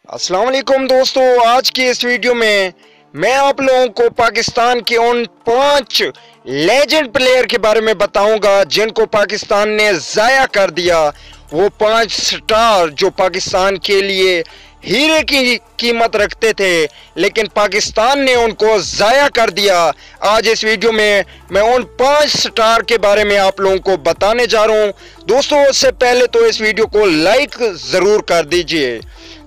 अस्सलाम वालेकुम दोस्तों, आज की इस वीडियो में मैं आप लोगों को पाकिस्तान के उन 5 लेजेंड प्लेयर के बारे में बताऊंगा जिनको पाकिस्तान ने ज़ाया कर दिया। वो 5 स्टार जो पाकिस्तान के लिए हीरे की कीमत रखते थे, लेकिन पाकिस्तान ने उनको ज़ाया कर दिया। आज इस वीडियो में मैं उन 5 स्टार के बारे में आप लोगों को बताने जा रहा हूं। दोस्तों, उससे पहले तो इस वीडियो को लाइक ज़रूर कर दीजिए।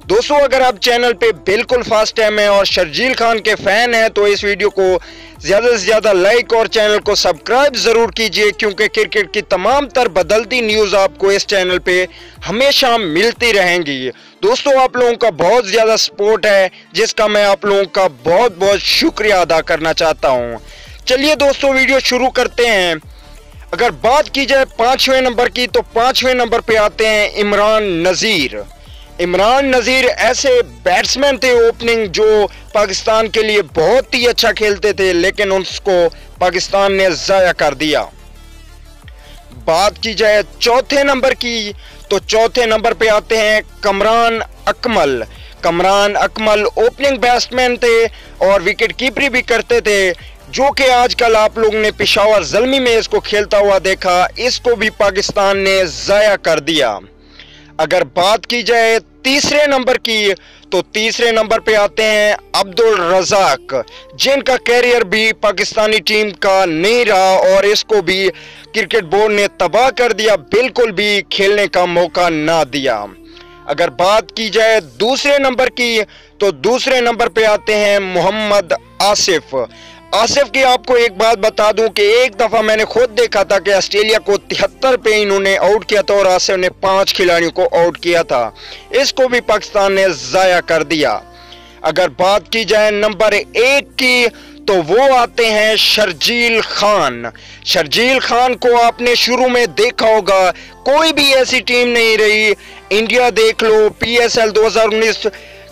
दोस्तों, अगर आप चैनल पे बिल्कुल फर्स्ट टाइम है और शर्जील खान के फैन हैं तो इस वीडियो को ज़्यादा से ज़्यादा लाइक और चैनल को सब्सक्राइब ज़रूर कीजिए, क्योंकि क्रिकेट की तमाम तर बदलती न्यूज़ आपको इस चैनल पे हमेशा मिलती रहेंगी। दोस्तों, आप लोगों का बहुत ज़्यादा सपोर्ट है जिसका मैं आप लोगों का बहुत बहुत शुक्रिया अदा करना चाहता हूँ। चलिए दोस्तों, वीडियो शुरू करते हैं। अगर बात की जाए 5वें नंबर की, तो 5वें नंबर पे आते हैं इमरान नज़ीर। इमरान नज़ीर ऐसे बैट्समैन थे ओपनिंग जो पाकिस्तान के लिए बहुत ही अच्छा खेलते थे, लेकिन उसको पाकिस्तान ने ज़ाया कर दिया। बात की जाए चौथे नंबर की, तो चौथे नंबर पे आते हैं कमरान अकमल। कमरान अकमल ओपनिंग बैट्समैन थे और विकेट कीपरी भी करते थे, जो कि आजकल आप लोगों ने पेशावर ज़ल्मी में इसको खेलता हुआ देखा। इसको भी पाकिस्तान ने ज़ाया कर दिया। अगर बात की जाए तीसरे नंबर की, तो तीसरे नंबर पे आते हैं अब्दुल रज़ाक, जिनका कैरियर भी पाकिस्तानी टीम का नहीं रहा और इसको भी क्रिकेट बोर्ड ने तबाह कर दिया, बिल्कुल भी खेलने का मौका ना दिया। अगर बात की जाए दूसरे नंबर की, तो दूसरे नंबर पे आते हैं मोहम्मद आसिफ। आसिफ की आपको एक बात बता दूं कि एक दफ़ा मैंने खुद देखा था कि ऑस्ट्रेलिया को 73 पे इन्होंने आउट किया था और आसिफ ने 5 खिलाड़ियों को आउट किया था। इसको भी पाकिस्तान ने ज़ाया कर दिया। अगर बात की जाए नंबर 1 की, तो वो आते हैं शर्जील खान। शर्जील खान को आपने शुरू में देखा होगा, कोई भी ऐसी टीम नहीं रही, इंडिया देख लो, PSL 2019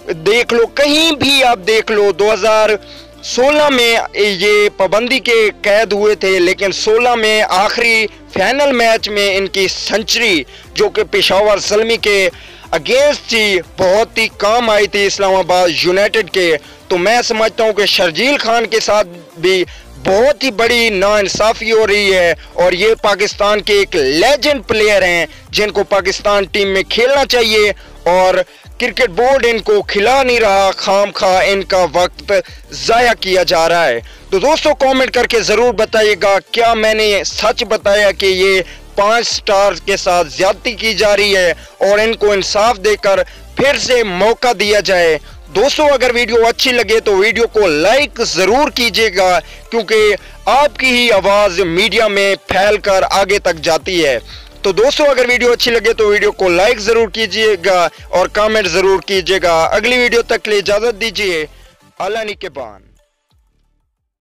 देख लो, कहीं भी आप देख लो, 2016 में ये पाबंदी के कैद हुए थे, लेकिन 16 में आखिरी फाइनल मैच में इनकी सेंचुरी जो कि पेशावर ज़ल्मी के अगेंस्ट थी, बहुत ही काम आई थी इस्लामाबाद यूनाइटेड के। तो मैं समझता हूं कि शर्जील खान के साथ भी बहुत ही बड़ी नाइंसाफ़ी हो रही है और ये पाकिस्तान के एक लेजेंड प्लेयर हैं जिनको पाकिस्तान टीम में खेलना चाहिए और क्रिकेट बोर्ड इनको खिला नहीं रहा, खाम खा इनका वक्त ज़ाया किया जा रहा है। तो दोस्तों, कमेंट करके ज़रूर बताइएगा, क्या मैंने सच बताया कि ये 5 स्टार के साथ ज्यादती की जा रही है और इनको इंसाफ देकर फिर से मौका दिया जाए। दोस्तों, अगर वीडियो अच्छी लगे तो वीडियो को लाइक ज़रूर कीजिएगा, क्योंकि आपकी ही आवाज़ मीडिया में फैलकर आगे तक जाती है। तो दोस्तों, अगर वीडियो अच्छी लगे तो वीडियो को लाइक ज़रूर कीजिएगा और कमेंट ज़रूर कीजिएगा। अगली वीडियो तक के लिए इजाज़त दीजिए। अल्लाह निगहबान।